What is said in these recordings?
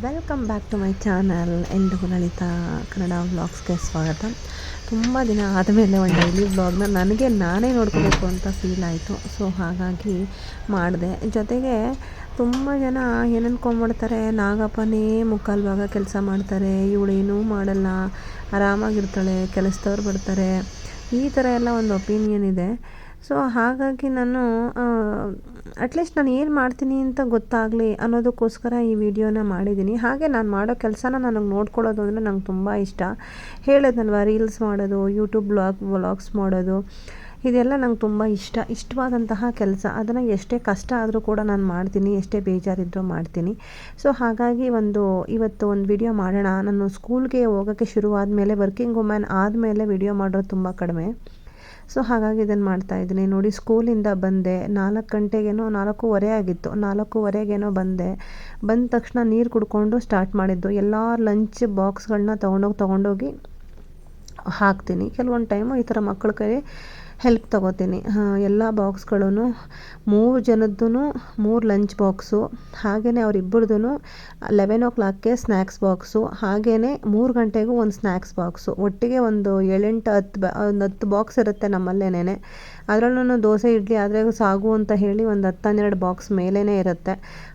Welcome back to my channel. ಎಲ್ರಿಗೂ ಲಲಿತಾ ಕನ್ನಡ ವ್ಲಾಗ್ಸ್ಗೆ ಸ್ವಾಗತ. ತುಂಬ ದಿನ ಆದಮೇಲೆ ಒಂದು ಡೈಲಿ ವ್ಲಾಗ್ನ ನನಗೆ ನಾನೇ ನೋಡ್ಕೋಬೇಕು ಅಂತ ಫೀಲ್ ಆಯಿತು. ಸೊ ಹಾಗಾಗಿ ಮಾಡಿದೆ. ಜೊತೆಗೆ ತುಂಬ ಜನ ಏನು ಅಂದ್ಕೊಂಡ್ಬಿಡ್ತಾರೆ, ನಾಗಪ್ಪನೇ ಮುಕ್ಕಾಲು ಭಾಗ ಕೆಲಸ ಮಾಡ್ತಾರೆ, ಇವಳೇನೂ ಮಾಡಲ್ಲ, ಆರಾಮಾಗಿರ್ತಾಳೆ, ಕೆಲಸದವ್ರು ಬರ್ತಾರೆ, ಈ ಥರ ಎಲ್ಲ ಒಂದು ಒಪಿನಿಯನ್ ಇದೆ. ಸೊ ಹಾಗಾಗಿ ನಾನು ಅಟ್ಲೀಸ್ಟ್ ನಾನು ಏನು ಮಾಡ್ತೀನಿ ಅಂತ ಗೊತ್ತಾಗಲಿ ಅನ್ನೋದಕ್ಕೋಸ್ಕರ ಈ ವಿಡಿಯೋನ ಮಾಡಿದ್ದೀನಿ. ಹಾಗೆ ನಾನು ಮಾಡೋ ಕೆಲಸನ ನನಗೆ ನೋಡ್ಕೊಳ್ಳೋದು ಅಂದರೆ ನಂಗೆ ತುಂಬ ಇಷ್ಟ. ಹೇಳಿದ್ನಲ್ವ, ರೀಲ್ಸ್ ಮಾಡೋದು, ಯೂಟ್ಯೂಬ್ ವ್ಲಾಗ್ಸ್ ಮಾಡೋದು, ಇದೆಲ್ಲ ನಂಗೆ ತುಂಬ ಇಷ್ಟವಾದಂತಹ ಕೆಲಸ. ಅದನ್ನು ಎಷ್ಟೇ ಕಷ್ಟ ಆದರೂ ಕೂಡ ನಾನು ಮಾಡ್ತೀನಿ, ಎಷ್ಟೇ ಬೇಜಾರಿದ್ರೂ ಮಾಡ್ತೀನಿ. ಸೊ ಹಾಗಾಗಿ ಇವತ್ತು ಒಂದು ವಿಡಿಯೋ ಮಾಡೋಣ. ನಾನು ಸ್ಕೂಲ್ಗೆ ಹೋಗೋಕ್ಕೆ ಶುರುವಾದ ಮೇಲೆ, ವರ್ಕಿಂಗ್ ವುಮೆನ್ ಆದಮೇಲೆ ವಿಡಿಯೋ ಮಾಡೋದು ತುಂಬ ಕಡಿಮೆ. ಸೊ ಹಾಗಾಗಿ ಇದನ್ನು ಮಾಡ್ತಾಯಿದ್ದೀನಿ. ನೋಡಿ, ಸ್ಕೂಲಿಂದ ಬಂದೆ, 4 ಗಂಟೆಗೇನೋ, 4:15 ಆಗಿತ್ತು, 4:15ಗೇನೋ ಬಂದೆ. ಬಂದ ತಕ್ಷಣ ನೀರು ಕುಡ್ಕೊಂಡು ಸ್ಟಾರ್ಟ್ ಮಾಡಿದ್ದು. ಎಲ್ಲ ಲಂಚ್ ಬಾಕ್ಸ್ಗಳನ್ನ ತೊಗೊಂಡೋಗಿ ಹಾಕ್ತೀನಿ. ಕೆಲವೊಂದು ಟೈಮು ಈ ಥರ ಮಕ್ಕಳ ಕೈ ಹೆಲ್ಪ್ ತೊಗೋತೀನಿ. ಎಲ್ಲ ಬಾಕ್ಸ್ಗಳೂ 3 ಜನದ್ದು 3 ಲಂಚ್ ಬಾಕ್ಸು, ಹಾಗೆಯೇ ಅವರಿಬ್ಬರದು 11 o'clockಗೆ ಸ್ನ್ಯಾಕ್ಸ್ ಬಾಕ್ಸು, ಹಾಗೆಯೇ 3 ಗಂಟೆಗೂ ಒಂದು ಸ್ನ್ಯಾಕ್ಸ್ ಬಾಕ್ಸು. ಒಟ್ಟಿಗೆ ಒಂದು 7-8 ಬಾಕ್ಸ್ ಇರುತ್ತೆ ನಮ್ಮಲ್ಲೇನೆ. ಅದರಲ್ಲೂ ದೋಸೆ ಇಡ್ಲಿ ಆದರೆ ಸಾಗು ಅಂತ ಹೇಳಿ ಒಂದು 10-12 ಬಾಕ್ಸ್ ಮೇಲೇ ಇರುತ್ತೆ.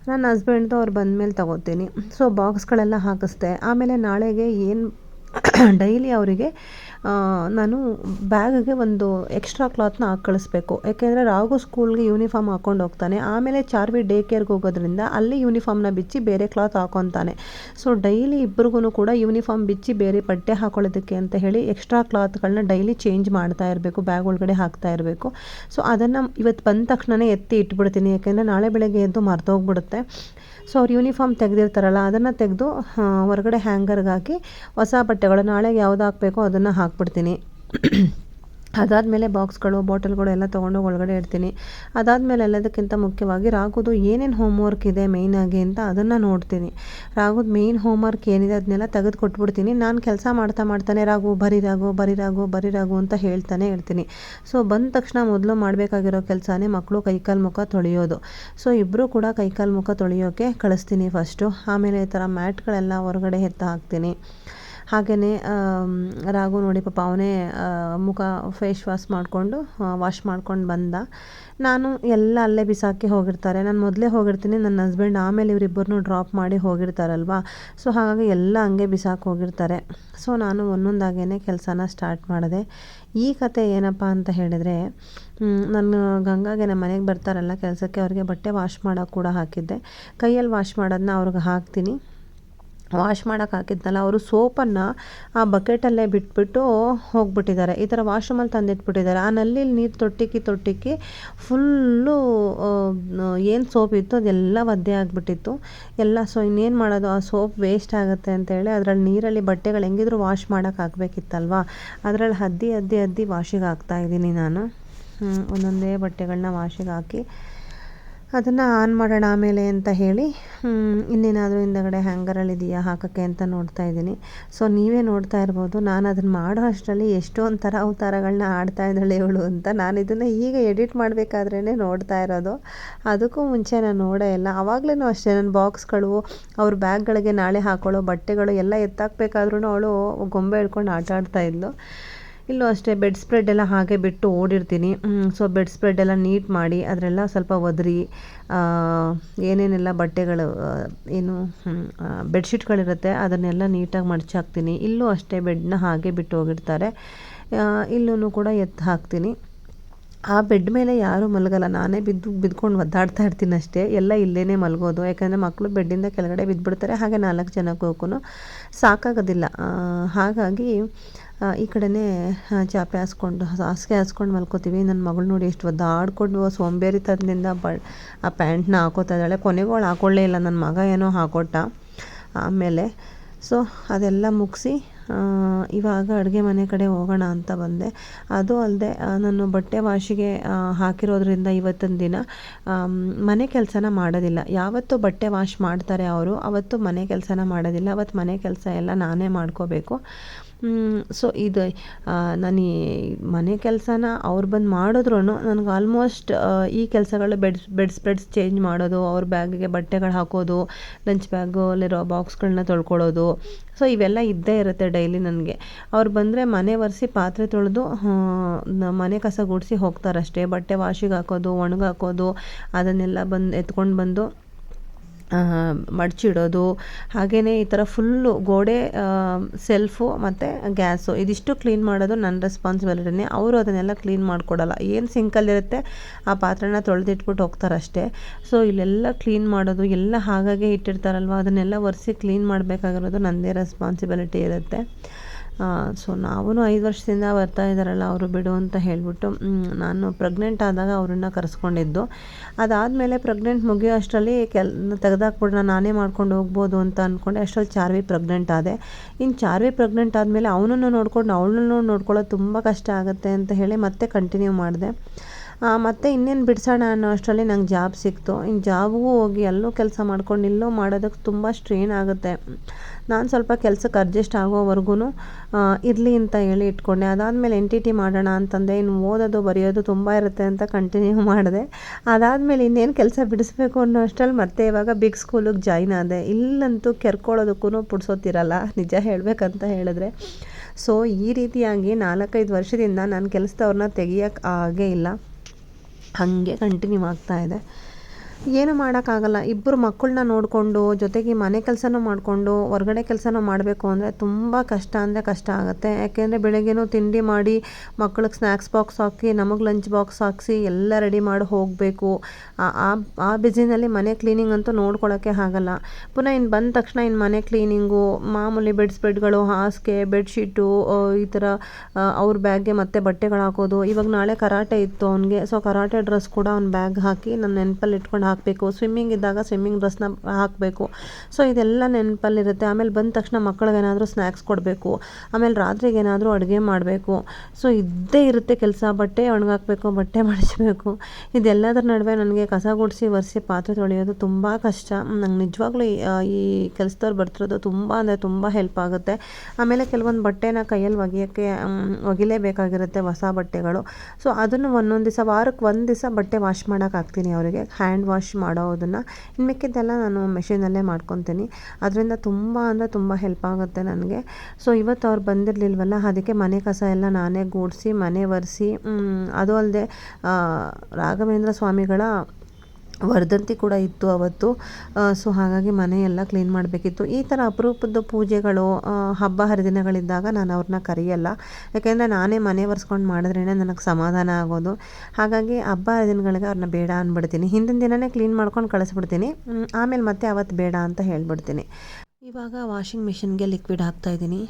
ನನ್ನ ಹಸ್ಬೆಂಡ್ದು ಅವ್ರು ಬಂದಮೇಲೆ ತೊಗೋತೀನಿ. ಸೊ ಬಾಕ್ಸ್ಗಳೆಲ್ಲ ಹಾಕಿಸ್ದೆ. ಆಮೇಲೆ ನಾಳೆಗೆ ಏನು ಡೈಲಿ ಅವರಿಗೆ ನಾನು ಬ್ಯಾಗಿಗೆ ಒಂದು ಎಕ್ಸ್ಟ್ರಾ ಕ್ಲಾತ್ನ ಹಾಕಿ ಕಳಿಸ್ಬೇಕು. ಯಾಕೆಂದರೆ ರಾಘು ಸ್ಕೂಲ್ಗೆ ಯೂನಿಫಾರ್ಮ್ ಹಾಕ್ಕೊಂಡು ಹೋಗ್ತಾನೆ. ಆಮೇಲೆ ಚಾರ್ವಿ ಡೇ ಕೇರ್ಗೆ ಹೋಗೋದ್ರಿಂದ ಅಲ್ಲಿ ಯೂನಿಫಾರ್ಮ್ನ ಬಿಚ್ಚಿ ಬೇರೆ ಕ್ಲಾತ್ ಹಾಕೊತಾನೆ. ಸೊ ಡೈಲಿ ಇಬ್ಬರಿಗೂ ಕೂಡ ಯೂನಿಫಾರ್ಮ್ ಬಿಚ್ಚಿ ಬೇರೆ ಬಟ್ಟೆ ಹಾಕೊಳ್ಳೋದಕ್ಕೆ ಅಂತ ಹೇಳಿ ಎಕ್ಸ್ಟ್ರಾ ಕ್ಲಾತ್ಗಳನ್ನ ಡೈಲಿ ಚೇಂಜ್ ಮಾಡ್ತಾ ಇರಬೇಕು, ಬ್ಯಾಗ್ ಒಳಗಡೆ ಹಾಕ್ತಾ ಇರಬೇಕು. ಸೊ ಅದನ್ನು ಇವತ್ತು ಬಂದ ತಕ್ಷಣವೇ ಎತ್ತಿ ಇಟ್ಬಿಡ್ತೀನಿ, ಯಾಕೆಂದರೆ ನಾಳೆ ಬೆಳಗ್ಗೆ ಎದ್ದು ಮರ್ತೋಗ್ಬಿಡುತ್ತೆ. ಸೊ ಅವ್ರು ಯೂನಿಫಾರ್ಮ್ ತೆಗೆದಿರ್ತಾರಲ್ಲ, ಅದನ್ನು ತೆಗೆದು ಹೊರಗಡೆ ಹ್ಯಾಂಗರ್ಗೆ ಹಾಕಿ ಹೊಸ ಬಟ್ಟೆಗಳು ನಾಳೆಗೆ ಯಾವ್ದು ಹಾಕಬೇಕೋ ಅದನ್ನು ಹಾಕ್ಬಿಡ್ತೀನಿ. ಅದಾದಮೇಲೆ ಬಾಕ್ಸ್ಗಳು, ಬಾಟಲ್ಗಳು ಎಲ್ಲ ತೊಗೊಂಡೋಗಿ ಒಳಗಡೆ ಇಡ್ತೀನಿ. ಅದಾದಮೇಲೆ ಎಲ್ಲದಕ್ಕಿಂತ ಮುಖ್ಯವಾಗಿ ರಾಘುದು ಏನೇನು ಹೋಮ್ವರ್ಕ್ ಇದೆ ಮೇಯ್ನಾಗಿ ಅಂತ ಅದನ್ನು ನೋಡ್ತೀನಿ. ರಾಘುದು ಮೇಯ್ನ್ ಹೋಮ್ವರ್ಕ್ ಏನಿದೆ ಅದನ್ನೆಲ್ಲ ತೆಗೆದು ಕೊಟ್ಬಿಡ್ತೀನಿ. ನಾನು ಕೆಲಸ ಮಾಡ್ತಾನೆ ರಾಘು ಬರೀರಾಗು ಅಂತ ಹೇಳ್ತಾನೆ ಇರ್ತೀನಿ. ಸೊ ಬಂದ ತಕ್ಷಣ ಮೊದಲು ಮಾಡಬೇಕಾಗಿರೋ ಕೆಲಸನೇ ಮಕ್ಕಳು ಕೈಕಾಲು ಮುಖ ತೊಳೆಯೋದು. ಸೊ ಇಬ್ಬರು ಕೂಡ ಕೈಕಾಲು ಮುಖ ತೊಳೆಯೋಕ್ಕೆ ಕಳಿಸ್ತೀನಿ ಫಸ್ಟು. ಆಮೇಲೆ ಈ ಥರ ಮ್ಯಾಟ್ಗಳೆಲ್ಲ ಹೊರಗಡೆ ಎತ್ತ ಹಾಕ್ತೀನಿ. ಹಾಗೆಯೇ ರಾಘು ನೋಡಿ ಪಾಪ ಅವನೇ ಮುಖ ಫೇಸ್ ವಾಶ್ ಮಾಡ್ಕೊಂಡು ಬಂದ. ನಾನು ಎಲ್ಲ ಅಲ್ಲೇ ಬಿಸಾಕಿ ಹೋಗಿರ್ತಾರೆ. ನಾನು ಮೊದಲೇ ಹೋಗಿರ್ತೀನಿ, ನನ್ನ ಹಸ್ಬೆಂಡ್ ಆಮೇಲೆ ಇವರಿಬ್ಬರನ್ನೂ ಡ್ರಾಪ್ ಮಾಡಿ ಹೋಗಿರ್ತಾರಲ್ವ. ಸೊ ಹಾಗಾಗಿ ಎಲ್ಲ ಹಂಗೆ ಬಿಸಾಕಿ ಹೋಗಿರ್ತಾರೆ. ಸೊ ನಾನು ಒಂದೊಂದಾಗೇ ಕೆಲಸನ ಸ್ಟಾರ್ಟ್ ಮಾಡಿದೆ. ಈ ಕತೆ ಏನಪ್ಪ ಅಂತ ಹೇಳಿದರೆ, ನಾನು ಗಂಗಾಗೆ ನಮ್ಮ ಮನೆಗೆ ಬರ್ತಾರಲ್ಲ ಕೆಲಸಕ್ಕೆ, ಅವ್ರಿಗೆ ಬಟ್ಟೆ ವಾಶ್ ಮಾಡೋಕ್ಕೆ ಕೂಡ ಹಾಕಿದ್ದೆ. ಕೈಯಲ್ಲಿ ವಾಶ್ ಮಾಡೋದನ್ನ ಅವ್ರಿಗೆ ಹಾಕ್ತೀನಿ. ವಾಶ್ ಮಾಡೋಕ್ಕೆ ಹಾಕಿದ್ನಲ್ಲ, ಅವರು ಸೋಪನ್ನು ಆ ಬಕೆಟಲ್ಲೇ ಬಿಟ್ಬಿಟ್ಟು ಹೋಗ್ಬಿಟ್ಟಿದ್ದಾರೆ. ಈ ಥರ ವಾಶ್ರೂಮಲ್ಲಿ ತಂದಿಟ್ಬಿಟ್ಟಿದ್ದಾರೆ. ಆ ನಲ್ಲಿ ನೀರು ತೊಟ್ಟಿಕ್ಕಿ ಫುಲ್ಲು ಏನು ಸೋಪ್ ಇತ್ತು ಅದೆಲ್ಲ ಒದ್ದೆ ಆಗಿಬಿಟ್ಟಿತ್ತು ಎಲ್ಲ. ಸೊ ಇನ್ನೇನು ಮಾಡೋದು, ಆ ಸೋಪ್ ವೇಸ್ಟ್ ಆಗುತ್ತೆ ಅಂತೇಳಿ ಅದರಲ್ಲಿ ನೀರಲ್ಲಿ ಬಟ್ಟೆಗಳು ಹೆಂಗಿದ್ರು ವಾಶ್ ಮಾಡೋಕ್ಕೆ ಹಾಕಬೇಕಿತ್ತಲ್ವ, ಅದರಲ್ಲಿ ಅದ್ದಿ ವಾಶಿಗೆ ಹಾಕ್ತಾಯಿದ್ದೀನಿ ನಾನು. ಒಂದೊಂದೇ ಬಟ್ಟೆಗಳನ್ನ ವಾಶಿಗೆ ಹಾಕಿ ಅದನ್ನು ಆನ್ ಮಾಡೋಣ ಆಮೇಲೆ ಅಂತ ಹೇಳಿ ಇನ್ನೇನಾದರೂ ಹಿಂದಗಡೆ ಹ್ಯಾಂಗರಲ್ಲಿದೆಯಾ ಹಾಕೋಕ್ಕೆ ಅಂತ ನೋಡ್ತಾ ಇದ್ದೀನಿ. ಸೊ ನೀವೇ ನೋಡ್ತಾ ಇರ್ಬೋದು, ನಾನು ಅದನ್ನು ಮಾಡೋ ಅಷ್ಟರಲ್ಲಿ ಎಷ್ಟೊಂದು ಥರ ಅವತಾರಗಳನ್ನ ಆಡ್ತಾ ಇದ್ದಾಳೆ ಇವಳು ಅಂತ. ನಾನು ಇದನ್ನು ಈಗ ಎಡಿಟ್ ಮಾಡಬೇಕಾದ್ರೇ ನೋಡ್ತಾ ಇರೋದು, ಅದಕ್ಕೂ ಮುಂಚೆ ನಾನು ನೋಡೇ ಇಲ್ಲ. ಆವಾಗಲೂ ಅಷ್ಟೇ, ನನ್ನ ಬಾಕ್ಸ್ಗಳು, ಅವ್ರ ಬ್ಯಾಗ್ಗಳಿಗೆ ನಾಳೆ ಹಾಕೊಳ್ಳೋ ಬಟ್ಟೆಗಳು ಎಲ್ಲ ಎತ್ತಾಕಬೇಕಾದ್ರೂ ಅವಳು ಗೊಂಬೆ ಹಿಡ್ಕೊಂಡು ಆಟ ಆಡ್ತಾಯಿದ್ಲು. ಇಲ್ಲೂ ಅಷ್ಟೇ ಬೆಡ್ ಸ್ಪ್ರೆಡ್ ಎಲ್ಲ ಹಾಗೆ ಬಿಟ್ಟು ಓಡಿರ್ತೀನಿ. ಸೊ ಬೆಡ್ ಸ್ಪ್ರೆಡ್ ಎಲ್ಲ ನೀಟ್ ಮಾಡಿ ಅದರೆಲ್ಲ ಸ್ವಲ್ಪ ಒದರಿ ಏನೇನೆಲ್ಲ ಬಟ್ಟೆಗಳು ಏನು ಬೆಡ್ಶೀಟ್ಗಳಿರುತ್ತೆ ಅದನ್ನೆಲ್ಲ ನೀಟಾಗಿ ಮಡಚಾಕ್ತೀನಿ. ಇಲ್ಲೂ ಅಷ್ಟೇ ಬೆಡ್ನ ಹಾಗೆ ಬಿಟ್ಟು ಹೋಗಿರ್ತಾರೆ. ಇಲ್ಲೂ ಕೂಡ ಎತ್ತು ಹಾಕ್ತೀನಿ. ಆ ಬೆಡ್ ಮೇಲೆ ಯಾರೂ ಮಲಗಲ್ಲ, ನಾನೇ ಬಿದ್ಕೊಂಡು ಒದ್ದಾಡ್ತಾ ಇರ್ತೀನಿ ಅಷ್ಟೇ. ಎಲ್ಲ ಇಲ್ಲೇ ಮಲಗೋದು, ಯಾಕಂದರೆ ಮಕ್ಕಳು ಬೆಡ್ಡಿಂದ ಕೆಳಗಡೆ ಬಿದ್ದುಬಿಡ್ತಾರೆ. ಹಾಗೆ 4 ಜನಕ್ಕೆ ಹೋಗೂ ಸಾಕಾಗೋದಿಲ್ಲ. ಹಾಗಾಗಿ ಈ ಕಡೆನೇ ಚಾಪೆ ಹಾಸಿಗೆ ಹಾಸ್ಕೊಂಡು ಮಲ್ಕೋತೀವಿ. ನನ್ನ ಮಗಳು ನೋಡಿ ಎಷ್ಟು ಒದ್ದಾಡ್ಕೊಂಡು ಸೋಂಬೇರಿತನದಿಂದ ಆ ಪ್ಯಾಂಟ್ನ ಹಾಕೋತಾ ಇದ್ದಾಳೆ. ಕೊನೆಗೂ ಅವಳು ಹಾಕೊಳ್ಳೇ ಇಲ್ಲ, ನನ್ನ ಮಗ ಏನೋ ಹಾಕೊಟ್ಟ ಆಮೇಲೆ. ಸೊ ಅದೆಲ್ಲ ಮುಗಿಸಿ ಇವಾಗ ಅಡುಗೆ ಮನೆ ಕಡೆ ಹೋಗೋಣ ಅಂತ ಬಂದೆ. ಅದು ಅಲ್ಲದೆ ನಾನು ಬಟ್ಟೆ ವಾಶಿಗೆ ಹಾಕಿರೋದ್ರಿಂದ ಇವತ್ತಿನ ದಿನ ಮನೆ ಕೆಲಸನ ಮಾಡೋದಿಲ್ಲ. ಯಾವತ್ತು ಬಟ್ಟೆ ವಾಶ್ ಮಾಡ್ತಾರೆ ಅವರು ಅವತ್ತು ಮನೆ ಕೆಲಸನ ಮಾಡೋದಿಲ್ಲ. ಅವತ್ತು ಮನೆ ಕೆಲಸ ಎಲ್ಲ ನಾನೇ ಮಾಡ್ಕೋಬೇಕು. ಸೊ ಇದು ನಾನು ಈ ಮನೆ ಕೆಲಸನ ಅವ್ರು ಬಂದು ಮಾಡಿದ್ರು ನನಗೆ ಆಲ್ಮೋಸ್ಟ್ ಈ ಕೆಲಸಗಳು ಬೆಡ್ ಸ್ಪ್ರೆಡ್ಸ್ ಚೇಂಜ್ ಮಾಡೋದು, ಅವ್ರ ಬ್ಯಾಗಿಗೆ ಬಟ್ಟೆಗಳು ಹಾಕೋದು, ಲಂಚ್ ಬ್ಯಾಗಲ್ಲಿರೋ ಬಾಕ್ಸ್ಗಳನ್ನ ತೊಳ್ಕೊಳ್ಳೋದು, ಸೊ ಇವೆಲ್ಲ ಇದ್ದೇ ಇರುತ್ತೆ ಡೈಲಿ ನನಗೆ. ಅವ್ರು ಬಂದರೆ ಮನೆ ಒರೆಸಿ ಪಾತ್ರೆ ತೊಳೆದು ಮನೆ ಕಸ ಗುಡಿಸಿ ಹೋಗ್ತಾರಷ್ಟೇ. ಬಟ್ಟೆ ವಾಶಿಗೆ ಹಾಕೋದು, ಒಣಗಾಕೋದು ಅದನ್ನೆಲ್ಲ ಎತ್ಕೊಂಡು ಬಂದು ಮಡಚಿಡೋದು. ಹಾಗೆಯೇ ಈ ಥರ ಫುಲ್ಲು ಗೋಡೆ, ಸೆಲ್ಫು ಮತ್ತು ಗ್ಯಾಸು ಇದಿಷ್ಟು ಕ್ಲೀನ್ ಮಾಡೋದು ನನ್ನ ರೆಸ್ಪಾನ್ಸಿಬಿಲಿಟಿನೇ. ಅವರು ಅದನ್ನೆಲ್ಲ ಕ್ಲೀನ್ ಮಾಡಿಕೊಡಲ್ಲ. ಏನು ಸಿಂಕಲ್ಲಿರುತ್ತೆ ಆ ಪಾತ್ರೆನ ತೊಳೆದಿಟ್ಬಿಟ್ಟು ಹೋಗ್ತಾರಷ್ಟೇ. ಸೊ ಇಲ್ಲೆಲ್ಲ ಕ್ಲೀನ್ ಮಾಡೋದು ಎಲ್ಲ ಹಾಗಾಗಿ ಇಟ್ಟಿರ್ತಾರಲ್ವ, ಅದನ್ನೆಲ್ಲ ಒರೆಸಿ ಕ್ಲೀನ್ ಮಾಡಬೇಕಾಗಿರೋದು ನನ್ನದೇ ರೆಸ್ಪಾನ್ಸಿಬಿಲಿಟಿ ಇರುತ್ತೆ. ಸೊ ನಾವೂ 5 ವರ್ಷದಿಂದ ಬರ್ತಾ ಇದ್ದಾರಲ್ಲ ಅವರು ಬಿಡು ಅಂತ ಹೇಳಿಬಿಟ್ಟು ನಾನು ಪ್ರೆಗ್ನೆಂಟ್ ಆದಾಗ ಅವ್ರನ್ನ ಕರೆಸ್ಕೊಂಡಿದ್ದು. ಅದಾದಮೇಲೆ ಪ್ರೆಗ್ನೆಂಟ್ ಮುಗಿಯೋ ಅಷ್ಟರಲ್ಲಿ ತೆಗೆದಾಕ್ಬಿಡೋಣ, ನಾನೇ ಮಾಡ್ಕೊಂಡು ಹೋಗ್ಬೋದು ಅಂತ ಅಂದ್ಕೊಂಡೆ. ಅಷ್ಟರಲ್ಲಿ ಚಾರ್ವಿ ಪ್ರೆಗ್ನೆಂಟ್ ಆದೆ. ಇನ್ನು ಚಾರ್ವಿ ಪ್ರೆಗ್ನೆಂಟ್ ಆದಮೇಲೆ ಅವನನ್ನು ನೋಡ್ಕೊಂಡು ಅವಳನ್ನು ನೋಡ್ಕೊಳ್ಳೋದು ತುಂಬ ಕಷ್ಟ ಆಗುತ್ತೆ ಅಂತ ಹೇಳಿ ಮತ್ತೆ ಕಂಟಿನ್ಯೂ ಮಾಡಿದೆ. ಮತ್ತು ಇನ್ನೇನು ಬಿಡಿಸೋಣ ಅನ್ನೋ ಅಷ್ಟರಲ್ಲಿ ನಂಗೆ ಜಾಬ್ ಸಿಕ್ತು. ಇನ್ನು ಜಾಬ್ಗೂ ಹೋಗಿ ಎಲ್ಲೋ ಕೆಲಸ ಮಾಡ್ಕೊಂಡು ಇಲ್ಲೋ ಮಾಡೋದಕ್ಕೆ ತುಂಬ ಸ್ಟ್ರೇನ್ ಆಗುತ್ತೆ. ನಾನು ಸ್ವಲ್ಪ ಕೆಲಸಕ್ಕೆ ಅಡ್ಜಸ್ಟ್ ಆಗೋವರೆಗೂ ಇರಲಿ ಅಂತ ಹೇಳಿ ಇಟ್ಕೊಂಡೆ. ಅದಾದಮೇಲೆ NTT ಮಾಡೋಣ ಅಂತಂದೆ. ಇನ್ನು ಓದೋದು ಬರೆಯೋದು ತುಂಬ ಇರುತ್ತೆ ಅಂತ ಕಂಟಿನ್ಯೂ ಮಾಡಿದೆ. ಅದಾದಮೇಲೆ ಇನ್ನೇನು ಕೆಲಸ ಬಿಡಿಸ್ಬೇಕು ಅನ್ನೋ ಅಷ್ಟರಲ್ಲಿ ಮತ್ತೆ ಇವಾಗ ಬಿಗ್ ಸ್ಕೂಲಿಗೆ ಜಾಯ್ನ್ ಆದೆ. ಇಲ್ಲಂತೂ ಕೆರ್ಕೊಳ್ಳೋದಕ್ಕೂ ಪುಡ್ಸೋತಿರಲ್ಲ ನಿಜ ಹೇಳಬೇಕಂತ ಹೇಳಿದ್ರೆ. ಸೊ ಈ ರೀತಿಯಾಗಿ 4-5 ವರ್ಷದಿಂದ ನಾನು ಕೆಲಸದವ್ರನ್ನ ತೆಗಿಯೋಕ್ಕೆ ಆಗೇ ಇಲ್ಲ, ಹಾಗೆ ಕಂಟಿನ್ಯೂ ಆಗ್ತಾಯಿದೆ. ಏನು ಮಾಡೋಕ್ಕಾಗಲ್ಲ. ಇಬ್ಬರು ಮಕ್ಕಳನ್ನ ನೋಡಿಕೊಂಡು ಜೊತೆಗೆ ಮನೆ ಕೆಲಸನೂ ಮಾಡಿಕೊಂಡು ಹೊರಗಡೆ ಕೆಲಸನೂ ಮಾಡಬೇಕು ಅಂದರೆ ತುಂಬ ಕಷ್ಟ ಅಂದರೆ ಕಷ್ಟ ಆಗುತ್ತೆ. ಯಾಕೆಂದರೆ ಬೆಳಗ್ಗೆನೂ ತಿಂಡಿ ಮಾಡಿ ಮಕ್ಕಳಿಗೆ ಸ್ನ್ಯಾಕ್ಸ್ ಬಾಕ್ಸ್ ಹಾಕಿ ನಮಗೆ ಲಂಚ್ ಬಾಕ್ಸ್ ಹಾಕಿಸಿ ಎಲ್ಲ ರೆಡಿ ಮಾಡಿ ಹೋಗಬೇಕು. ಆ ಬ್ಯುಸಿನಲ್ಲಿ ಮನೆ ಕ್ಲೀನಿಂಗ್ ಅಂತೂ ನೋಡ್ಕೊಳ್ಳೋಕ್ಕೆ ಆಗಲ್ಲ. ಪುನಃ ಇನ್ನು ಬಂದ ತಕ್ಷಣ ಇನ್ನು ಮನೆ ಕ್ಲೀನಿಂಗು, ಮಾಮೂಲಿ ಬೆಡ್ಗಳು, ಹಾಸಿಗೆ, ಬೆಡ್ಶೀಟು, ಈ ಥರ ಅವ್ರ ಬ್ಯಾಗ್ಗೆ ಮತ್ತೆ ಬಟ್ಟೆಗಳು ಹಾಕೋದು. ಇವಾಗ ನಾಳೆ ಕರಾಟೆ ಇತ್ತು ಅವನಿಗೆ, ಸೊ ಕರಾಟೆ ಡ್ರೆಸ್ ಕೂಡ ಅವ್ನ ಬ್ಯಾಗ್ ಹಾಕಿ ನನ್ನ ನೆನಪಲ್ಲಿ ಇಟ್ಕೊಂಡು ಹಾಕಬೇಕು. ಸ್ವಿಮ್ಮಿಂಗ್ ಇದ್ದಾಗ ಸ್ವಿಮ್ಮಿಂಗ್ ಡ್ರೆಸ್ನ ಹಾಕಬೇಕು. ಸೊ ಇದೆಲ್ಲ ನೆನಪಲ್ಲಿರುತ್ತೆ. ಆಮೇಲೆ ಬಂದ ತಕ್ಷಣ ಮಕ್ಕಳಿಗೇನಾದರೂ ಸ್ನ್ಯಾಕ್ಸ್ ಕೊಡಬೇಕು. ಆಮೇಲೆ ರಾತ್ರಿಗೆ ಏನಾದರೂ ಅಡುಗೆ ಮಾಡಬೇಕು. ಸೊ ಇದ್ದೇ ಇರುತ್ತೆ ಕೆಲಸ. ಬಟ್ಟೆ ಒಣಗಾಕಬೇಕು, ಬಟ್ಟೆ ಮಡಿಚಬೇಕು. ಇದೆಲ್ಲದರ ನಡುವೆ ನನಗೆ ಕಸ ಗುಡಿಸಿ ಒರೆಸಿ ಪಾತ್ರೆ ತೊಳೆಯೋದು ತುಂಬ ಕಷ್ಟ. ನಂಗೆ ನಿಜವಾಗ್ಲೂ ಈ ಕೆಲಸದವ್ರು ಬರ್ತಿರೋದು ತುಂಬ ಅಂದರೆ ತುಂಬ ಹೆಲ್ಪ್ ಆಗುತ್ತೆ. ಆಮೇಲೆ ಕೆಲವೊಂದು ಬಟ್ಟೆನ ಕೈಯಲ್ಲಿ ಒಗಿಲೇಬೇಕಾಗಿರುತ್ತೆ, ಹೊಸ ಬಟ್ಟೆಗಳು. ಸೊ ಅದನ್ನು ಒಂದೊಂದು ದಿವಸ, ವಾರಕ್ಕೆ 1 ದಿವಸ ಬಟ್ಟೆ ವಾಶ್ ಮಾಡೋಕೆ ಹಾಕ್ತೀನಿ ಅವರಿಗೆ, ಹ್ಯಾಂಡ್ ವಾಶ್ ಮಾಡೋದನ್ನು. ಇನ್ನು ಮಿಕ್ಕಿದ್ದೆಲ್ಲ ನಾನು ಮೆಷಿನಲ್ಲೇ ಮಾಡ್ಕೊತೀನಿ. ಅದರಿಂದ ತುಂಬ ಅಂದರೆ ತುಂಬ ಹೆಲ್ಪ್ ಆಗುತ್ತೆ ನನಗೆ. ಸೊ ಇವತ್ತು ಅವ್ರು ಬಂದಿರಲಿಲ್ವಲ್ಲ, ಅದಕ್ಕೆ ಮನೆ ಕಸ ಎಲ್ಲ ನಾನೇ ಗೂಡಿಸಿ ಮನೆ ಒರೆಸಿ, ಅದು ಅಲ್ಲದೆ ರಾಘವೇಂದ್ರ ಸ್ವಾಮಿಗಳ ವರ್ಧಂತಿ ಕೂಡ ಇತ್ತು ಅವತ್ತು. ಸೊ ಹಾಗಾಗಿ ಮನೆಯೆಲ್ಲ ಕ್ಲೀನ್ ಮಾಡಬೇಕಿತ್ತು. ಈ ಥರ ಅಪರೂಪದ ಪೂಜೆಗಳು, ಹಬ್ಬ ಹರಿದಿನಗಳಿದ್ದಾಗ ನಾನು ಅವ್ರನ್ನ ಕರೆಯಲ್ಲ. ಯಾಕೆಂದರೆ ನಾನೇ ಮನೆ ಒರೆಸ್ಕೊಂಡು ಮಾಡಿದ್ರೇ ನನಗೆ ಸಮಾಧಾನ ಆಗೋದು. ಹಾಗಾಗಿ ಹಬ್ಬ ಹರಿದಿನಗಳಿಗೆ ಅವ್ರನ್ನ ಬೇಡ ಅಂದ್ಬಿಡ್ತೀನಿ. ಹಿಂದಿನ ದಿನವೇ ಕ್ಲೀನ್ ಮಾಡ್ಕೊಂಡು ಕಳಿಸ್ಬಿಡ್ತೀನಿ. ಆಮೇಲೆ ಮತ್ತೆ ಅವತ್ತು ಬೇಡ ಅಂತ ಹೇಳ್ಬಿಡ್ತೀನಿ. ಇವಾಗ ವಾಷಿಂಗ್ ಮಿಷಿನ್ಗೆ ಲಿಕ್ವಿಡ್ ಹಾಕ್ತಾಯಿದ್ದೀನಿ.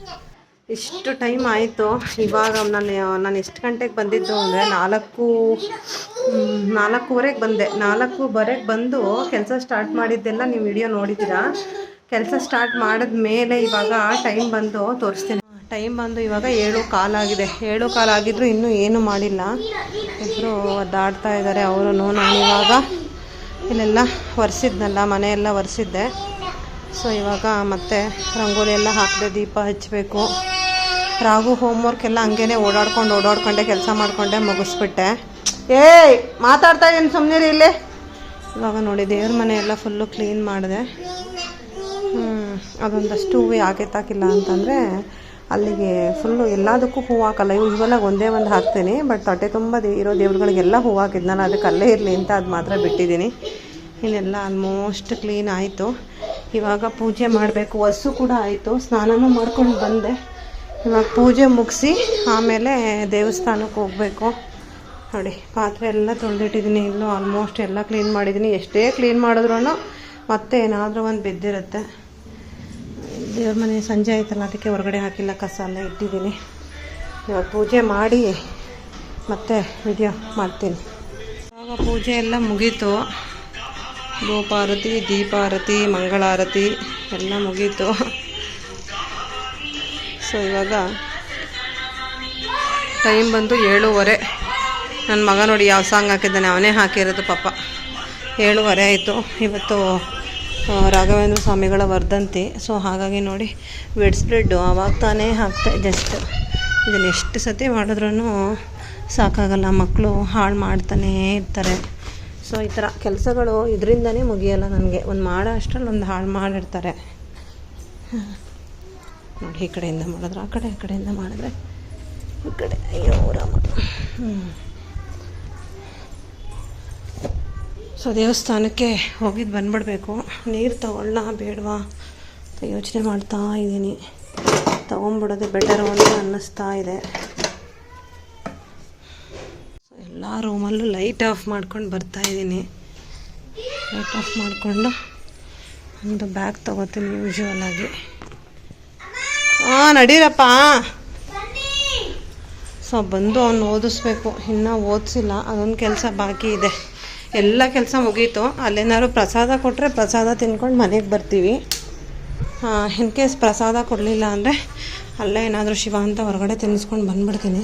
ಇಷ್ಟು ಟೈಮ್ ಆಯಿತು. ಇವಾಗ ನಾನು ಎಷ್ಟು ಗಂಟೆಗೆ ಬಂದಿದ್ದು ಅಂದರೆ 4:30ಗೆ ಬಂದೆ. 4:30ಗೆ ಬಂದು ಕೆಲಸ ಸ್ಟಾರ್ಟ್ ಮಾಡಿದ್ದೆಲ್ಲ ನೀವು ವಿಡಿಯೋ ನೋಡಿದ್ದೀರಾ. ಕೆಲಸ ಸ್ಟಾರ್ಟ್ ಮಾಡಿದ ಮೇಲೆ ಇವಾಗ ಟೈಮ್ ಬಂದು ತೋರಿಸ್ತೀನಿ. ಟೈಮ್ ಬಂದು ಇವಾಗ 7:15 ಆಗಿದೆ. 7:15 ಆಗಿದ್ರು ಇನ್ನೂ ಏನೂ ಮಾಡಿಲ್ಲ. ಇಬ್ಬರು ಒದ್ದಾಡ್ತಾ ಇದ್ದಾರೆ ಅವರು. ನಾನಿವಾಗ ಇಲ್ಲೆಲ್ಲ ಒರೆಸಿದ್ನಲ್ಲ, ಮನೆಯೆಲ್ಲ ಒರೆಸಿದ್ದೆ. ಸೊ ಇವಾಗ ಮತ್ತೆ ರಂಗೋಲಿ ಎಲ್ಲ ಹಾಕಿದೆ, ದೀಪ ಹಚ್ಚಬೇಕು. ರಾಗು ಹೋಮ್ವರ್ಕ್ ಎಲ್ಲ ಹಂಗೇ ಓಡಾಡ್ಕೊಂಡೆ ಕೆಲಸ ಮಾಡಿಕೊಂಡೆ ಮುಗಿಸ್ಬಿಟ್ಟೆ. ಮಾತಾಡ್ತಾ ಇದ್ದೀನಿ, ಸುಮ್ಮನೆ ಇಲ್ಲಿ. ಇವಾಗ ನೋಡಿ ದೇವ್ರ ಮನೆ ಎಲ್ಲ ಫುಲ್ಲು ಕ್ಲೀನ್ ಮಾಡಿದೆ. ಅದೊಂದಷ್ಟು ಹೂವು ಯಾಕೆ ತಾಕಿಲ್ಲ ಅಂತಂದರೆ ಅಲ್ಲಿಗೆ ಫುಲ್ಲು ಎಲ್ಲದಕ್ಕೂ ಹೂವು ಹಾಕಲ್ಲ. ಯೂಶ್ವಲಾಗಿ ಒಂದೇ ಒಂದು ಹಾಕ್ತೀನಿ. ಬಟ್ ಹೊಟ್ಟೆ ತುಂಬ ಇರೋ ದೇವ್ರುಗಳಿಗೆಲ್ಲ ಹೂವು ಹಾಕಿದ್ನಲ್ಲ, ಅದಕ್ಕೆ ಅಲ್ಲೇ ಇರಲಿ ಅಂತ ಅದು ಮಾತ್ರ ಬಿಟ್ಟಿದ್ದೀನಿ. ಇನ್ನೆಲ್ಲ ಆಲ್ಮೋಸ್ಟ್ ಕ್ಲೀನ್ ಆಯಿತು. ಇವಾಗ ಪೂಜೆ ಮಾಡಬೇಕು. ಹಸು ಕೂಡ ಆಯಿತು, ಸ್ನಾನನೂ ಮಾಡ್ಕೊಂಡು ಬಂದೆ. ಇವಾಗ ಪೂಜೆ ಮುಗಿಸಿ ಆಮೇಲೆ ದೇವಸ್ಥಾನಕ್ಕೆ ಹೋಗಬೇಕು. ನೋಡಿ ಪಾತ್ರೆ ಎಲ್ಲ ತೊಳೆದಿಟ್ಟಿದ್ದೀನಿ. ಇಲ್ಲೂ ಆಲ್ಮೋಸ್ಟ್ ಎಲ್ಲ ಕ್ಲೀನ್ ಮಾಡಿದ್ದೀನಿ. ಎಷ್ಟೇ ಕ್ಲೀನ್ ಮಾಡಿದ್ರೂ ಮತ್ತೆ ಏನಾದರೂ ಒಂದು ಬಿದ್ದಿರುತ್ತೆ. ದೇವ್ರ ಮನೆ ಸಂಜೆ ಆಯ್ತಲ್ಲ, ಅದಕ್ಕೆ ಹೊರಗಡೆ ಹಾಕಿಲ್ಲ, ಕಸ ಎಲ್ಲ ಇಟ್ಟಿದ್ದೀನಿ. ಇವಾಗ ಪೂಜೆ ಮಾಡಿ ಮತ್ತೆ ವಿಡಿಯೋ ಮಾಡ್ತೀನಿ. ಇವಾಗ ಪೂಜೆ ಎಲ್ಲ ಮುಗೀತು. ಧೂಪಾರತಿ, ದೀಪಾರತಿ, ಮಂಗಳಾರತಿ ಎಲ್ಲ ಮುಗೀತು. ಸೊ ಇವಾಗ ಟೈಮ್ ಬಂದು 7:15. ನನ್ನ ಮಗ ನೋಡಿ ಯಾವ ಸಾಂಗ್ ಹಾಕಿದ್ದಾನೆ, ಅವನೇ ಹಾಕಿರೋದು ಪಾಪ. 7:15 ಆಯಿತು. ಇವತ್ತು ರಾಘವೇಂದ್ರ ಸ್ವಾಮಿಗಳ ವರ್ಧಂತಿ. ಸೊ ಹಾಗಾಗಿ ನೋಡಿ ಬೆಡ್ ಸ್ಪ್ರೆಡ್ಡು ಆವಾಗ ತಾನೇ ಹಾಕ್ತೆ. ಜಸ್ಟ್ ಇದನ್ನು ಎಷ್ಟು ಸತಿ ಮಾಡಿದ್ರೂ ಸಾಕಾಗಲ್ಲ, ಮಕ್ಕಳು ಹಾಳು ಮಾಡ್ತಾನೇ ಇರ್ತಾರೆ. ಸೊ ಈ ಥರ ಕೆಲಸಗಳು ಇದರಿಂದನೇ ಮುಗಿಯಲ್ಲ ನನಗೆ. ಒಂದು ಮಾಡೋ ಅಷ್ಟರಲ್ಲಿ ಒಂದು ಹಾಳು ಮಾಡಿರ್ತಾರೆ ನೋಡಿ. ಈ ಕಡೆಯಿಂದ ಮಾಡಿದ್ರೆ ಆ ಕಡೆಯಿಂದ ಮಾಡಿದ್ರೆ ಈ ಕಡೆ. ಅಯ್ಯೋ ರಾಮ. ಸೊ ದೇವಸ್ಥಾನಕ್ಕೆ ಹೋಗಿದ್ದು ಬಂದ್ಬಿಡ್ಬೇಕು. ನೀರು ತಗೊಳ್ಳೋಣ ಬೇಡವಾ ಅಂತ ಯೋಚನೆ ಮಾಡ್ತಾ ಇದ್ದೀನಿ. ತೊಗೊಂಬಿಡೋದೇ ಬೆಟರು ಅಂತ ಅನ್ನಿಸ್ತಾ ಇದೆ. ಸೊ ಎಲ್ಲ ರೂಮಲ್ಲೂ ಲೈಟ್ ಆಫ್ ಮಾಡ್ಕೊಂಡು ಬರ್ತಾಯಿದ್ದೀನಿ. ಲೈಟ್ ಆಫ್ ಮಾಡಿಕೊಂಡು ಒಂದು ಬ್ಯಾಗ್ ತೊಗೋತೀನಿ ಯೂಶ್ವಲ್ ಆಗಿ. ನಡೀರಪ್ಪ. ಸೊ ಬಂದು ಅವ್ನು ಓದಿಸ್ಬೇಕು. ಇನ್ನೂ ಓದಿಸಿಲ್ಲ, ಅದೊಂದು ಕೆಲಸ ಬಾಕಿ ಇದೆ. ಎಲ್ಲ ಕೆಲಸ ಮುಗೀತು. ಅಲ್ಲೇನಾದ್ರು ಪ್ರಸಾದ ಕೊಟ್ಟರೆ ಪ್ರಸಾದ ತಿನ್ಕೊಂಡು ಮನೆಗೆ ಬರ್ತೀವಿ. ಇನ್ ಕೇಸ್ ಪ್ರಸಾದ ಕೊಡಲಿಲ್ಲ ಅಂದರೆ ಅಲ್ಲೇ ಏನಾದರೂ ಶಿವ ಅಂತ ಹೊರಗಡೆ ತಿನ್ನಿಸ್ಕೊಂಡು ಬಂದುಬಿಡ್ತೀನಿ.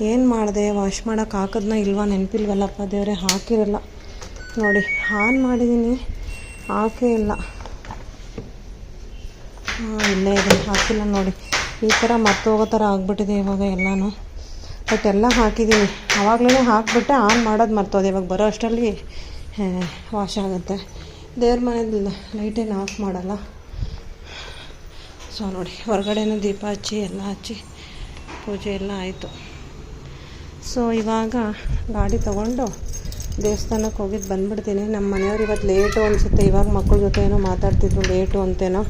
ಏನು ಮಾಡಿದೆ, ವಾಶ್ ಮಾಡೋಕೆ ಹಾಕಿದ್ನ ಇಲ್ವಾ ನೆನಪಿಲ್ವಲ್ಲಪ್ಪ ದೇವರೇ. ಹಾಕಿರಲ್ಲ ನೋಡಿ, ಆನ್ ಮಾಡಿದ್ದೀನಿ, ಹಾಕೇ ಇಲ್ಲ. ಇಲ್ಲೇ ಇದೆ, ಹಾಕಿಲ್ಲ ನೋಡಿ. ಈ ಥರ ಮರ್ತೋಗೋ ಥರ ಆಗಿಬಿಟ್ಟಿದೆ ಇವಾಗ ಎಲ್ಲನೂ. ಬಟ್ ಎಲ್ಲ ಹಾಕಿದ್ದೀನಿ. ಆವಾಗಲೇ ಹಾಕಿಬಿಟ್ಟೆ ಆನ್ ಮಾಡೋದು ಮರ್ತೋದೆ. ಇವಾಗ ಬರೋ ಅಷ್ಟರಲ್ಲಿ ವಾಶ್ ಆಗುತ್ತೆ. ದೇವ್ರ ಮನೇಲಿ ಲೈಟೇನು ಆಫ್ ಮಾಡಲ್ಲ. ಸೊ ನೋಡಿ, ಹೊರಗಡೆನೂ ದೀಪ ಹಚ್ಚಿ ಎಲ್ಲ ಹಚ್ಚಿ ಪೂಜೆ ಎಲ್ಲ ಆಯಿತು. ಸೊ ಇವಾಗ ಗಾಡಿ ತೊಗೊಂಡು ದೇವಸ್ಥಾನಕ್ಕೆ ಹೋಗಿದ್ದು ಬಂದುಬಿಡ್ತೀನಿ. ನಮ್ಮ ಮನೆಯವ್ರು ಇವತ್ತು ಲೇಟು ಅನಿಸುತ್ತೆ. ಇವಾಗ ಮಕ್ಕಳ ಜೊತೆ ಏನೋ ಮಾತಾಡ್ತಿದ್ರು, ಲೇಟು ಅಂತೇನೋ.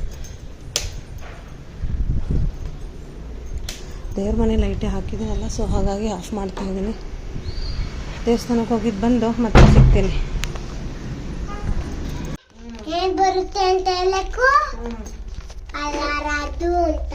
ದೇವ್ರ ಮನೆ ಲೈಟೇ ಹಾಕಿದ್ದೀನಲ್ಲ, ಸೊ ಹಾಗಾಗಿ ಆಫ್ ಮಾಡ್ತಾಯಿದ್ದೀನಿ. ದೇವಸ್ಥಾನಕ್ಕೆ ಹೋಗಿದ್ದು ಬಂದು ಮತ್ತೆ ಸಿಗ್ತೀನಿ. ಏನು ಬರುತ್ತೆ ಅಂತ ಹೇಳಕ್ಕೂ ಅಲಾರದು ಅಂತ.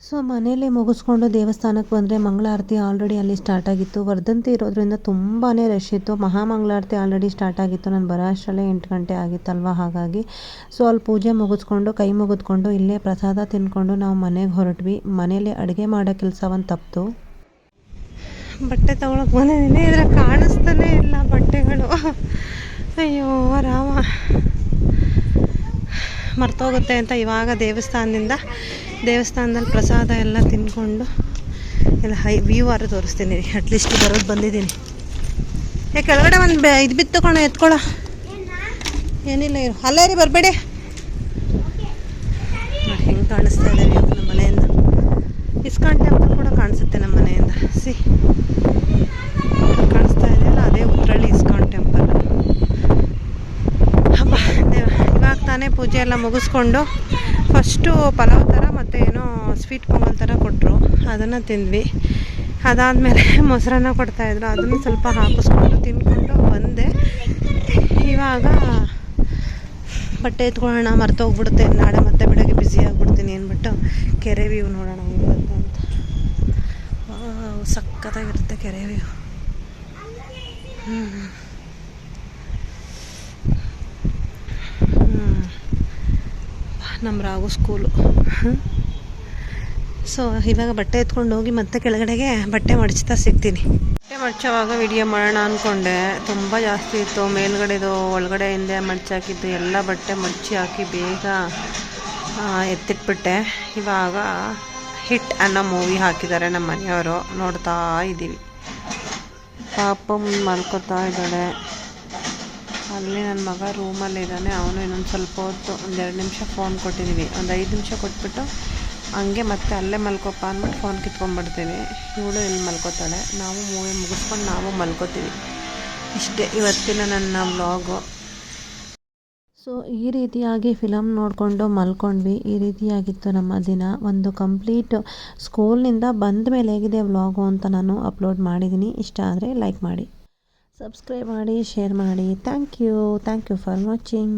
ಸೊ ಮನೇಲಿ ಮುಗಿಸ್ಕೊಂಡು ದೇವಸ್ಥಾನಕ್ಕೆ ಬಂದರೆ ಮಂಗಳಾರತಿ ಆಲ್ರೆಡಿ ಅಲ್ಲಿ ಸ್ಟಾರ್ಟ್ ಆಗಿತ್ತು. ವರ್ಧಂತಿ ಇರೋದ್ರಿಂದ ತುಂಬಾ ರಶ್ ಇತ್ತು. ಮಹಾಮಂಗಳಾರತಿ ಆಲ್ರೆಡಿ ಸ್ಟಾರ್ಟ್ ಆಗಿತ್ತು. ನಾನು ಬರೋ ಅಷ್ಟರಲ್ಲೇ 8 ಗಂಟೆ ಆಗಿತ್ತಲ್ವ. ಹಾಗಾಗಿ ಸೊ ಅಲ್ಲಿ ಪೂಜೆ ಮುಗಿಸ್ಕೊಂಡು ಕೈ ಮುಗಿದ್ಕೊಂಡು ಇಲ್ಲೇ ಪ್ರಸಾದ ತಿಂದ್ಕೊಂಡು ನಾವು ಮನೆಗೆ ಹೊರಟ್ವಿ. ಮನೇಲಿ ಅಡುಗೆ ಮಾಡೋ ಕೆಲಸ ಒಂದು ತಪ್ಪಿತು. ಬಟ್ಟೆ ತೊಗೊಳಕ್ಕೆ ಬಂದಿದ್ದೀನಿ, ಇದ್ರೆ ಕಾಣಿಸ್ತಾನೆ ಇಲ್ಲ ಬಟ್ಟೆಗಳು. ಅಯ್ಯೋ ರಾಮ, ಮರ್ತೋಗುತ್ತೆ ಅಂತ ಇವಾಗ ದೇವಸ್ಥಾನದಲ್ಲಿ ಪ್ರಸಾದ ಎಲ್ಲ ತಿಂದ್ಕೊಂಡು ಎಲ್ಲ ವ್ಯೂ ಆರು ತೋರಿಸ್ತೀನಿ. ಅಟ್ಲೀಸ್ಟ್ ಬರೋದು ಬಂದಿದ್ದೀನಿ. ಕೆಳಗಡೆ ಒಂದು ಇದು ಬಿತ್ತುಕೋಣ, ಎತ್ಕೊಳ್ಳೋ. ಏನಿಲ್ಲ, ಇರು ಅಲ್ಲೇ ರೀ, ಬರಬೇಡಿ. ನೋಡಿ ಹೆಂಗೆ ಕಾಣಿಸ್ತಾ ಇದೆ ವ್ಯೂ ನಮ್ಮ ಮನೆಯಿಂದ. ಇಸ್ಕಾನ್ ಟೆಂಪಲ್ ಕೂಡ ಕಾಣಿಸುತ್ತೆ ನಮ್ಮ ಮನೆಯಿಂದ. ಕಾಣಿಸ್ತಾ ಇದೆಯಲ್ಲ, ಅದೇ ಉತ್ರಳ್ಳಿ ಇಸ್ಕಾನ್ ಟೆಂಪಲ್. ಹಬ್ಬ ಇವಾಗ ತಾನೇ ಪೂಜೆ ಎಲ್ಲ ಮುಗಿಸ್ಕೊಂಡು ಫಸ್ಟು ಪಲಾವ್ ಥರ ಮತ್ತು ಏನೋ ಸ್ವೀಟ್ ಪೊಂಗಲ್ ಥರ ಕೊಟ್ಟರು, ಅದನ್ನು ತಿಂದ್ವಿ. ಅದಾದಮೇಲೆ ಮೊಸರನ್ನ ಕೊಡ್ತಾಯಿದ್ರು, ಅದನ್ನು ಸ್ವಲ್ಪ ಹಾಕಿಸ್ಕೊಂಡು ತಿಂದ್ಕೊಂಡು ಬಂದೆ. ಇವಾಗ ಬಟ್ಟೆ ಎತ್ಕೊಳ್ಳೋಣ, ಮರ್ತೋಗ್ಬಿಡುತ್ತೆ ನಾಳೆ ಮತ್ತೆ ಬೆಳಗ್ಗೆ ಬ್ಯುಸಿ ಆಗಿಬಿಡ್ತೀನಿ ಅಂದ್ಬಿಟ್ಟು ಕೆರೆ ವ್ಯೂ ನೋಡೋಣ ಹೆಂಗಿರುತ್ತೆ ಅಂತ. ಸಖತ್ತಾಗಿರುತ್ತೆ ಕೆರೆ ವ್ಯೂ. ನಮ್ಮ ರಾಗು ಸ್ಕೂಲು. ಸೊ ಇವಾಗ ಬಟ್ಟೆ ಎತ್ಕೊಂಡು ಹೋಗಿ ಮತ್ತೆ ಕೆಳಗಡೆಗೆ ಬಟ್ಟೆ ಮಡಚ್ತಾ ಸಿಗ್ತೀನಿ. ಬಟ್ಟೆ ಮಡ್ಚೋವಾಗ ವಿಡಿಯೋ ಮಾಡೋಣ ಅಂದ್ಕೊಂಡೆ, ತುಂಬ ಜಾಸ್ತಿ ಇತ್ತು. ಮೇಲ್ಗಡೆದು ಒಳಗಡೆ ಹಿಂದೆ ಮಡ್ಚಾಕಿದ್ದು ಎಲ್ಲ ಬಟ್ಟೆ ಮಡ್ಚಿ ಹಾಕಿ ಬೇಗ ಎತ್ತಿಟ್ಬಿಟ್ಟೆ. ಇವಾಗ ಹಿಟ್ ಅನ್ನೋ ಮೂವಿ ಹಾಕಿದ್ದಾರೆ ನಮ್ಮ ಮನೆಯವರು, ನೋಡ್ತಾ ಇದ್ದೀವಿ. ಪಾಪ ಮಲ್ಕೋತಾ ಇದ್ದಾಳೆ. ಅಲ್ಲಿ ನನ್ನ ಮಗ ರೂಮಲ್ಲಿದ್ದಾನೆ. ಅವನು ಇನ್ನೊಂದು ಸ್ವಲ್ಪ ಹೊತ್ತು 1-2 ನಿಮಿಷ ಫೋನ್ ಕೊಟ್ಟಿದ್ದೀವಿ. ಒಂದು 5 ನಿಮಿಷ ಕೊಟ್ಬಿಟ್ಟು ಹಂಗೆ ಮತ್ತೆ ಅಲ್ಲೇ ಮಲ್ಕೊಪ್ಪ ಅಂದ್ಬಿಟ್ಟು ಫೋನ್ ಕಿತ್ಕೊಂಡ್ಬಿಡ್ತೀನಿ. ಇವಳು ಇಲ್ಲಿ ಮಲ್ಕೋತಾಳೆ. ನಾವು ಮೂವಿ ಮುಗಿಸ್ಕೊಂಡು ನಾವು ಮಲ್ಕೋತೀವಿ. ಇಷ್ಟೇ ಇವತ್ತಿನ ನನ್ನ ವ್ಲಾಗು. ಸೊ ಈ ರೀತಿಯಾಗಿ ಫಿಲಮ್ ನೋಡಿಕೊಂಡು ಮಲ್ಕೊಂಡ್ವಿ. ಈ ರೀತಿಯಾಗಿತ್ತು ನಮ್ಮ ದಿನ. ಒಂದು ಕಂಪ್ಲೀಟ್ ಸ್ಕೂಲ್ನಿಂದ ಬಂದ ಮೇಲೆ ಹೇಗಿದೆ ವ್ಲಾಗು ಅಂತ ನಾನು ಅಪ್ಲೋಡ್ ಮಾಡಿದ್ದೀನಿ. ಇಷ್ಟ ಆದರೆ ಲೈಕ್ ಮಾಡಿ, ಸಬ್ಸ್ಕ್ರೈಬ್ ಮಾಡಿ, ಶೇರ್ ಮಾಡಿ. Thank you for watching.